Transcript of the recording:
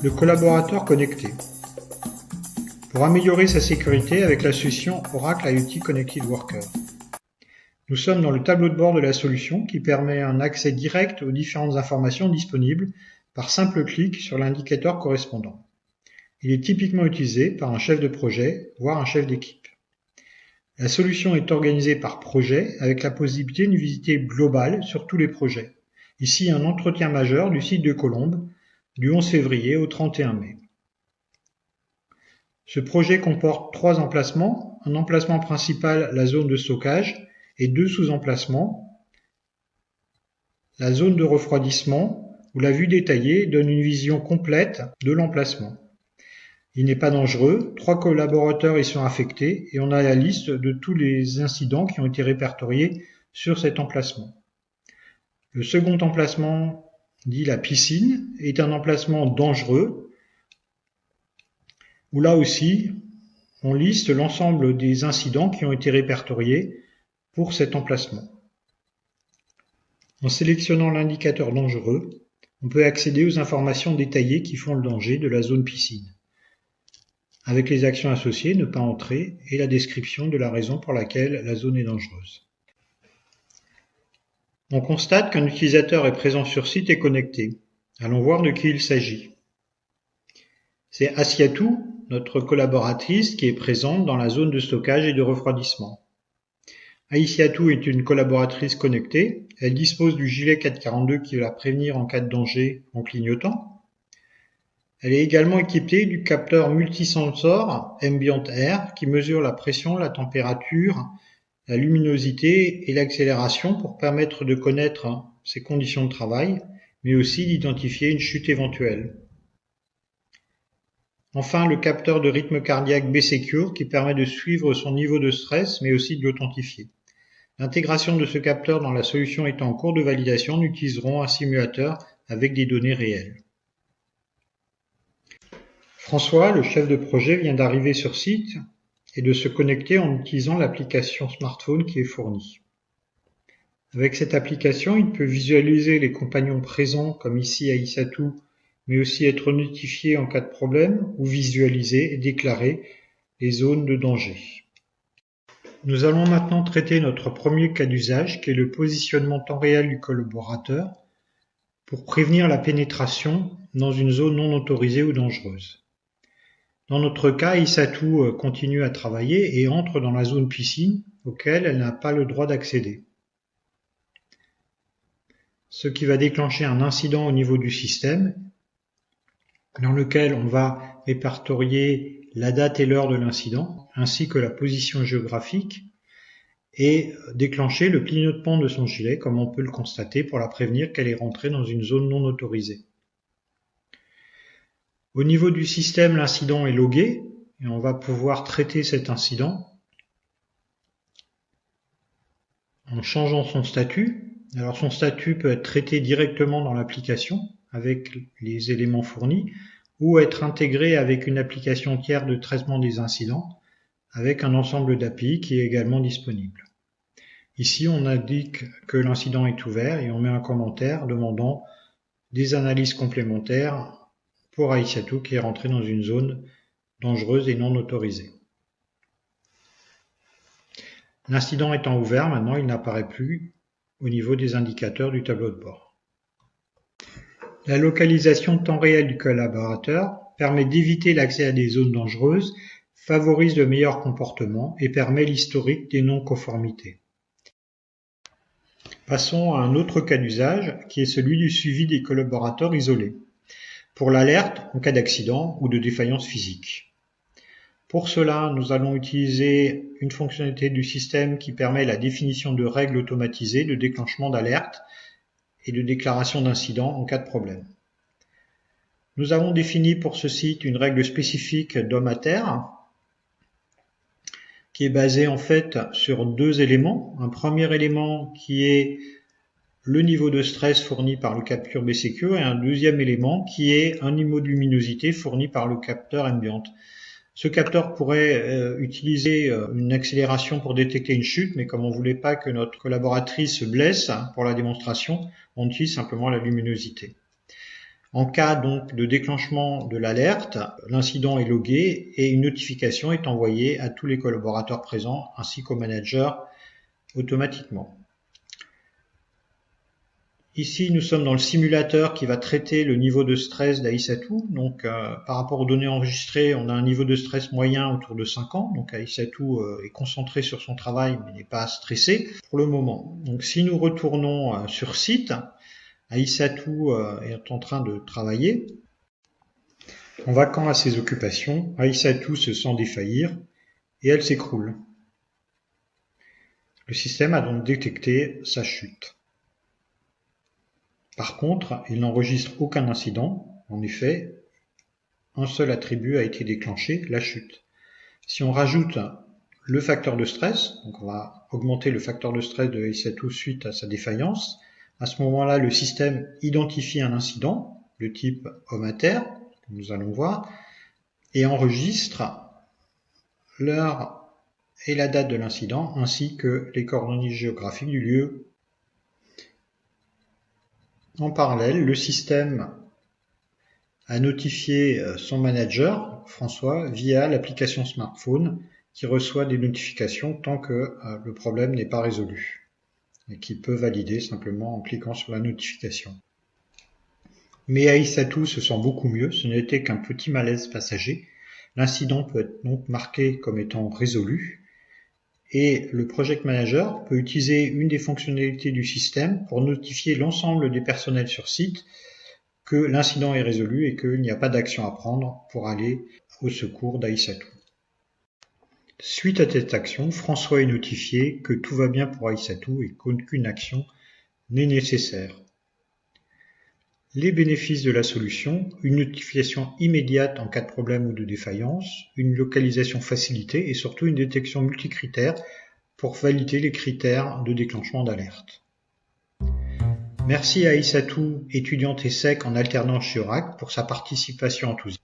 Le collaborateur connecté. Pour améliorer sa sécurité avec la solution Oracle IoT Connected Worker. Nous sommes dans le tableau de bord de la solution qui permet un accès direct aux différentes informations disponibles par simple clic sur l'indicateur correspondant. Il est typiquement utilisé par un chef de projet, voire un chef d'équipe. La solution est organisée par projet avec la possibilité d'une visite globale sur tous les projets. Ici, un entretien majeur du site de Colombes du 11 février au 31 mai. Ce projet comporte 3 emplacements, un emplacement principal, la zone de stockage, et 2 sous-emplacements, la zone de refroidissement, où la vue détaillée donne une vision complète de l'emplacement. Il n'est pas dangereux, 3 collaborateurs y sont affectés et on a la liste de tous les incidents qui ont été répertoriés sur cet emplacement. Le second emplacement, dit la piscine, est un emplacement dangereux où là aussi on liste l'ensemble des incidents qui ont été répertoriés pour cet emplacement. En sélectionnant l'indicateur dangereux, on peut accéder aux informations détaillées qui font le danger de la zone piscine, avec les actions associées, ne pas entrer, et la description de la raison pour laquelle la zone est dangereuse. On constate qu'un utilisateur est présent sur site et connecté. Allons voir de qui il s'agit. C'est Asiatou, notre collaboratrice, qui est présente dans la zone de stockage et de refroidissement. Asiatou est une collaboratrice connectée. Elle dispose du gilet 442 qui va la prévenir en cas de danger en clignotant. Elle est également équipée du capteur multisensor Ambient Air qui mesure la pression, la température, la luminosité et l'accélération pour permettre de connaître ses conditions de travail, mais aussi d'identifier une chute éventuelle. Enfin, le capteur de rythme cardiaque B-Secure qui permet de suivre son niveau de stress, mais aussi de l'authentifier. L'intégration de ce capteur dans la solution étant en cours de validation, nous utiliserons un simulateur avec des données réelles. François, le chef de projet, vient d'arriver sur site et de se connecter en utilisant l'application smartphone qui est fournie. Avec cette application, il peut visualiser les compagnons présents, comme ici à Asiatou, mais aussi être notifié en cas de problème ou visualiser et déclarer les zones de danger. Nous allons maintenant traiter notre premier cas d'usage qui est le positionnement temps réel du collaborateur pour prévenir la pénétration dans une zone non autorisée ou dangereuse. Dans notre cas, Asiatou continue à travailler et entre dans la zone piscine auquel elle n'a pas le droit d'accéder. Ce qui va déclencher un incident au niveau du système dans lequel on va répertorier la date et l'heure de l'incident, ainsi que la position géographique, et déclencher le clignotement de son gilet, comme on peut le constater, pour la prévenir qu'elle est rentrée dans une zone non autorisée. Au niveau du système, l'incident est logué, et on va pouvoir traiter cet incident en changeant son statut. Alors son statut peut être traité directement dans l'application, avec les éléments fournis, ou être intégré avec une application tiers de traitement des incidents, avec un ensemble d'API qui est également disponible. Ici, on indique que l'incident est ouvert et on met un commentaire demandant des analyses complémentaires pour Asiatou qui est rentré dans une zone dangereuse et non autorisée. L'incident étant ouvert, maintenant il n'apparaît plus au niveau des indicateurs du tableau de bord. La localisation temps réel du collaborateur permet d'éviter l'accès à des zones dangereuses, favorise le meilleur comportement et permet l'historique des non-conformités. Passons à un autre cas d'usage qui est celui du suivi des collaborateurs isolés, pour l'alerte en cas d'accident ou de défaillance physique. Pour cela, nous allons utiliser une fonctionnalité du système qui permet la définition de règles automatisées de déclenchement d'alerte et de déclaration d'incident en cas de problème. Nous avons défini pour ce site une règle spécifique d'homme à terre qui est basée en fait sur 2 éléments. Un premier élément qui est le niveau de stress fourni par le capteur B-Secure et un deuxième élément qui est un niveau de luminosité fourni par le capteur Ambient. Ce capteur pourrait utiliser une accélération pour détecter une chute, mais comme on ne voulait pas que notre collaboratrice se blesse pour la démonstration, on utilise simplement la luminosité. En cas donc de déclenchement de l'alerte, l'incident est logué et une notification est envoyée à tous les collaborateurs présents ainsi qu'au manager automatiquement. Ici, nous sommes dans le simulateur qui va traiter le niveau de stress d'Aïssatou. Donc, par rapport aux données enregistrées, on a un niveau de stress moyen autour de 5 ans. Donc, Aïssatou est concentré sur son travail, mais n'est pas stressé pour le moment. Donc, si nous retournons sur site, Aïssatou est en train de travailler. En vaquant à ses occupations, Aïssatou se sent défaillir et elle s'écroule. Le système a donc détecté sa chute. Par contre, il n'enregistre aucun incident. En effet, un seul attribut a été déclenché, la chute. Si on rajoute le facteur de stress, donc on va augmenter le facteur de stress de Aïssatou suite à sa défaillance, à ce moment-là, le système identifie un incident de type homme à terre, comme nous allons voir, et enregistre l'heure et la date de l'incident, ainsi que les coordonnées géographiques du lieu. En parallèle, le système a notifié son manager, François, via l'application smartphone qui reçoit des notifications tant que le problème n'est pas résolu et qui peut valider simplement en cliquant sur la notification. Mais Aïssatou se sent beaucoup mieux, ce n'était qu'un petit malaise passager. L'incident peut être donc marqué comme étant résolu. Et le Project Manager peut utiliser une des fonctionnalités du système pour notifier l'ensemble des personnels sur site que l'incident est résolu et qu'il n'y a pas d'action à prendre pour aller au secours d'Aïssatou. Suite à cette action, François est notifié que tout va bien pour Aïssatou et qu'aucune action n'est nécessaire. Les bénéfices de la solution: une notification immédiate en cas de problème ou de défaillance, une localisation facilitée et surtout une détection multicritères pour valider les critères de déclenchement d'alerte. Merci à Aïssatou, étudiante ESSEC en alternance chez Oracle, pour sa participation enthousiaste.